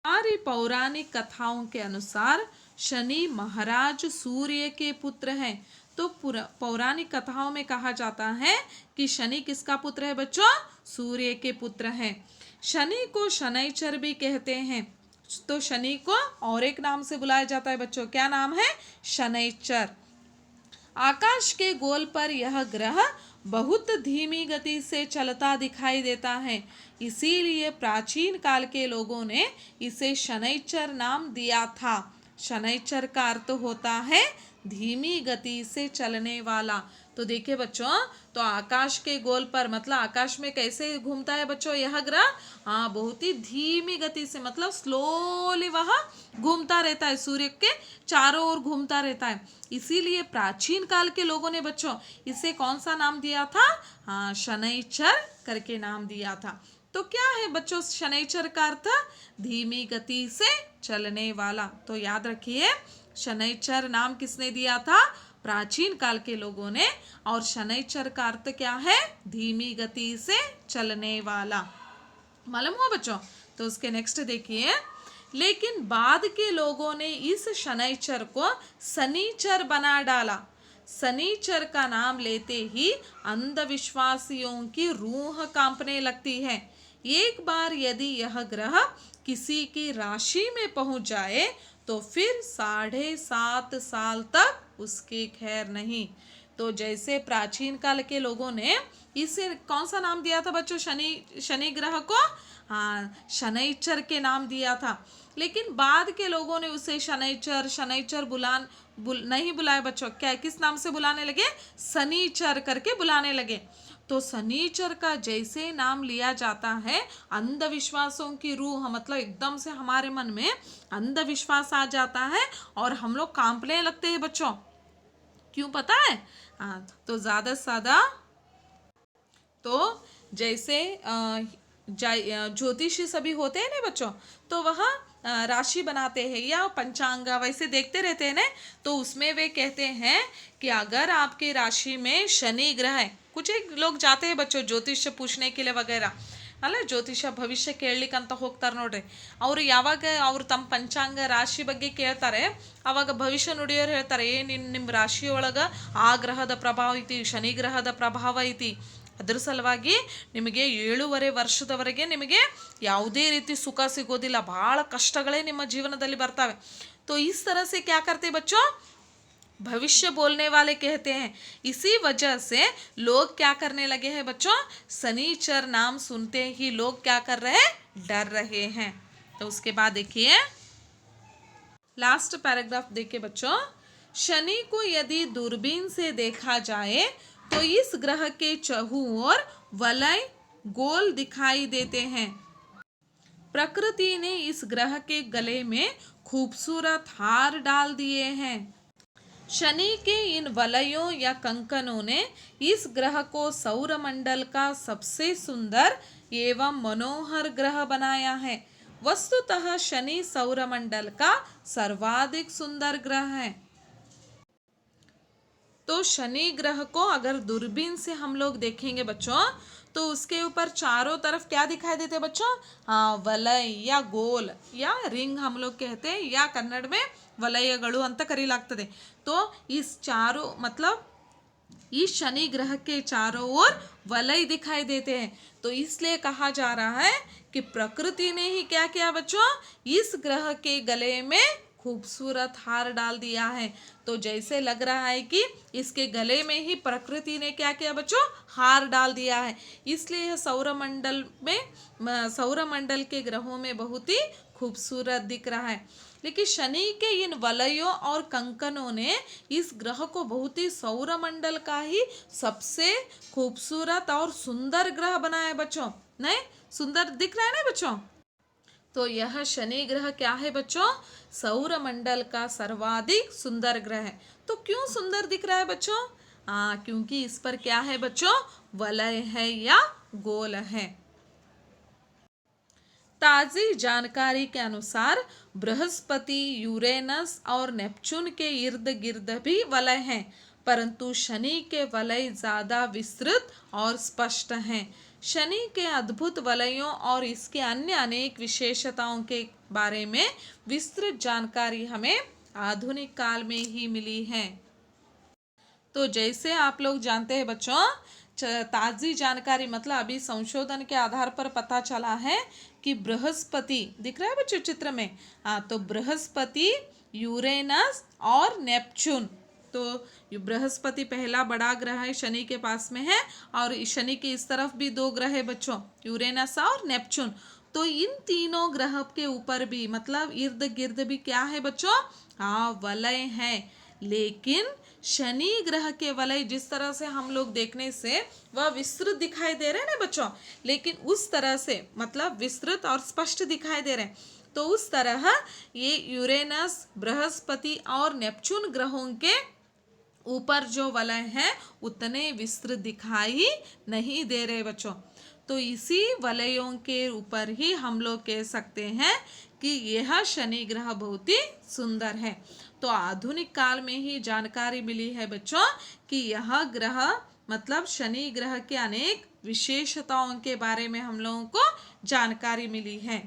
हमारी पौराणिक कथाओं के अनुसार शनि महाराज सूर्य के पुत्र हैं। तो पौराणिक कथाओं में कहा जाता है कि शनि किसका पुत्र है बच्चों? सूर्य के पुत्र हैं। शनि को शनैचर भी कहते हैं। तो शनि को और एक नाम से बुलाया जाता है बच्चों, क्या नाम है? शनैचर। आकाश के गोल पर यह ग्रह बहुत धीमी गति से चलता दिखाई देता है, इसीलिए प्राचीन काल के लोगों ने इसे शनैचर नाम दिया था। शनैचर का अर्थ होता है धीमी गति से चलने वाला। तो देखिए बच्चों, तो आकाश के गोल पर मतलब आकाश में कैसे घूमता है बच्चों यह ग्रह? हाँ, बहुत ही धीमी गति से मतलब स्लोली वह घूमता रहता है, सूर्य के चारों ओर घूमता रहता है। इसीलिए प्राचीन काल के लोगों ने बच्चों इसे कौन सा नाम दिया था? हाँ, शनैचर करके नाम दिया था। तो क्या है बच्चों शनैचर का अर्थ? धीमी गति से चलने वाला। तो याद रखिए, शनैचर नाम किसने दिया था? प्राचीन काल के लोगों ने। और शनैचर का अर्थ क्या है? धीमी गति से चलने वाला। मालूम हुआ बच्चों? तो उसके नेक्स्ट देखिए, लेकिन बाद के लोगों ने इस शनैचर को शनिचर बना डाला। शनिचर का नाम लेते ही अंधविश्वासियों की रूह कांपने लगती है। एक बार यदि यह ग्रह किसी की राशि में पहुंच जाए तो फिर 7.5 साल तक उसकी खैर नहीं। तो जैसे प्राचीन काल के लोगों ने इसे कौन सा नाम दिया था बच्चों? शनि ग्रह को हाँ शनैचर के नाम दिया था। लेकिन बाद के लोगों ने उसे शनैचर शनैचर नहीं बुलाए बच्चों, क्या किस नाम से बुलाने लगे? शनिचर करके बुलाने लगे। तो शनिचर का जैसे नाम लिया जाता है, अंधविश्वासों की रूह मतलब एकदम से हमारे मन में अंधविश्वास आ जाता है और हम लोग कांपने लगते हैं बच्चों। क्यों पता है? हाँ, तो ज़्यादा से ज़्यादा तो जैसे ज्योतिषी सभी होते हैं ना बच्चों, तो वह राशि बनाते हैं या पंचांग वैसे देखते रहते हैं ना। तो उसमें वे कहते हैं कि अगर आपकी राशि में शनि ग्रह है, कुछ एक लोग जाते हैं बच्चों ज्योतिष पूछने के लिए वगैरह, ಅಲ್ಲ ಜ್ಯೋತಿಷ ಭವಿಷ್ಯ ಕೇಳಲಿಕ್ಕಂತ ಹೋಗ್ತಾರೆ ನೋಡ್ರಿ. ಅವರು ಯಾವಾಗ ಅವ್ರು ತಮ್ಮ ಪಂಚಾಂಗ ರಾಶಿ ಬಗ್ಗೆ ಕೇಳ್ತಾರೆ, ಅವಾಗ ಭವಿಷ್ಯ ನುಡಿಯೋರು ಹೇಳ್ತಾರೆ, ನಿಮ್ಮ ರಾಶಿಯೊಳಗೆ ಆ ಗ್ರಹದ ಪ್ರಭಾವ ಐತಿ, ಶನಿ ಗ್ರಹದ ಪ್ರಭಾವ ಐತಿ, ಅದ್ರ ಸಲುವಾಗಿ ನಿಮಗೆ 7.5 ವರ್ಷದವರೆಗೆ ನಿಮಗೆ ಯಾವುದೇ ರೀತಿ ಸುಖ ಸಿಗೋದಿಲ್ಲ, ಭಾಳ ಕಷ್ಟಗಳೇ ನಿಮ್ಮ ಜೀವನದಲ್ಲಿ ಬರ್ತವೆ. तो इस तरह से क्या करते बच्चों? भविष्य बोलने वाले कहते हैं। इसी वजह से लोग क्या करने लगे हैं बच्चों? शनिचर नाम सुनते ही लोग क्या कर रहे हैं? डर रहे हैं। तो उसके बाद देखिए लास्ट पैराग्राफ देखिए बच्चों, शनि को यदि दूरबीन से देखा जाए तो इस ग्रह के चहुओं वलय गोल दिखाई देते हैं। प्रकृति ने इस ग्रह के गले में खूबसूरत हार डाल दिए हैं। शनि के इन वलयों या कंकनों ने इस ग्रह को सौरमंडल का सबसे सुंदर एवं मनोहर ग्रह बनाया है। वस्तुतः शनि सौरमंडल का सर्वाधिक सुंदर ग्रह है। तो शनि ग्रह को अगर दूरबीन से हम लोग देखेंगे बच्चों, तो उसके ऊपर चारों तरफ क्या दिखाई देते हैं बच्चों? हाँ, वलय या गोल या रिंग हम लोग कहते हैं, या कन्नड़ में वलयಗಳು ಅಂತ ಕರೀಲಾಗ್ತದೆ। तो इस चारों मतलब इस शनि ग्रह के चारों ओर वलय दिखाई देते हैं। तो इसलिए कहा जा रहा है कि प्रकृति ने ही क्या किया बच्चों? इस ग्रह के गले में खूबसूरत हार डाल दिया है। तो जैसे लग रहा है कि इसके गले में ही प्रकृति ने क्या किया बच्चों? हार डाल दिया है। इसलिए यह सौरमंडल के ग्रहों में बहुत ही खूबसूरत दिख रहा है। लेकिन शनि के इन वलयों और कंकनों ने इस ग्रह को बहुत ही सौरमंडल का ही सबसे खूबसूरत और सुंदर ग्रह बनाया बच्चों। नहीं, सुंदर दिख रहा है ना बच्चों? तो यह शनि ग्रह क्या है बच्चों? सौरमंडल का सर्वाधिक सुंदर ग्रह है। तो क्यों सुंदर दिख रहा है बच्चों? क्योंकि इस पर क्या है बच्चों? वलय है या गोल है। ताज़ी जानकारी के अनुसार बृहस्पति, यूरेनस और नेपच्यून के इर्द गिर्द भी वलय हैं, परंतु शनि के वलय ज़्यादा विस्तृत और स्पष्ट हैं। शनि के अद्भुत वलयों और इसके अन्य अनेक विशेषताओं के बारे में विस्तृत जानकारी हमें आधुनिक काल में ही मिली है। तो जैसे आप लोग जानते हैं बच्चों, ताज़ी जानकारी मतलब अभी संशोधन के आधार पर पता चला है कि बृहस्पति दिख रहा है बच्चों चित्र में, हाँ, तो बृहस्पति, यूरेनस और नेपच्यून, तो बृहस्पति पहला बड़ा ग्रह है, शनि के पास में है, और शनि के इस तरफ भी दो ग्रह है बच्चों, यूरेनस और नेपच्यून। तो इन तीनों ग्रह के ऊपर भी मतलब इर्द गिर्द भी क्या है बच्चों, हाँ, वलय है। लेकिन शनि ग्रह के वलय जिस तरह से हम लोग देखने से वह विस्तृत दिखाई दे रहे हैं ना बच्चों, लेकिन उस तरह से मतलब विस्तृत और स्पष्ट दिखाई दे रहे हैं, तो उस तरह ये यूरेनस, बृहस्पति और नेपच्यून ग्रहों के ऊपर जो वलय है उतने विस्तृत दिखाई नहीं दे रहे बच्चों। तो इसी वलयों के ऊपर ही हम लोग कह सकते हैं कि यह शनि ग्रह बहुत ही सुंदर है। तो आधुनिक काल में ही जानकारी मिली है बच्चों कि यह ग्रह मतलब शनि ग्रह के अनेक विशेषताओं के बारे में हम लोगों को जानकारी मिली है।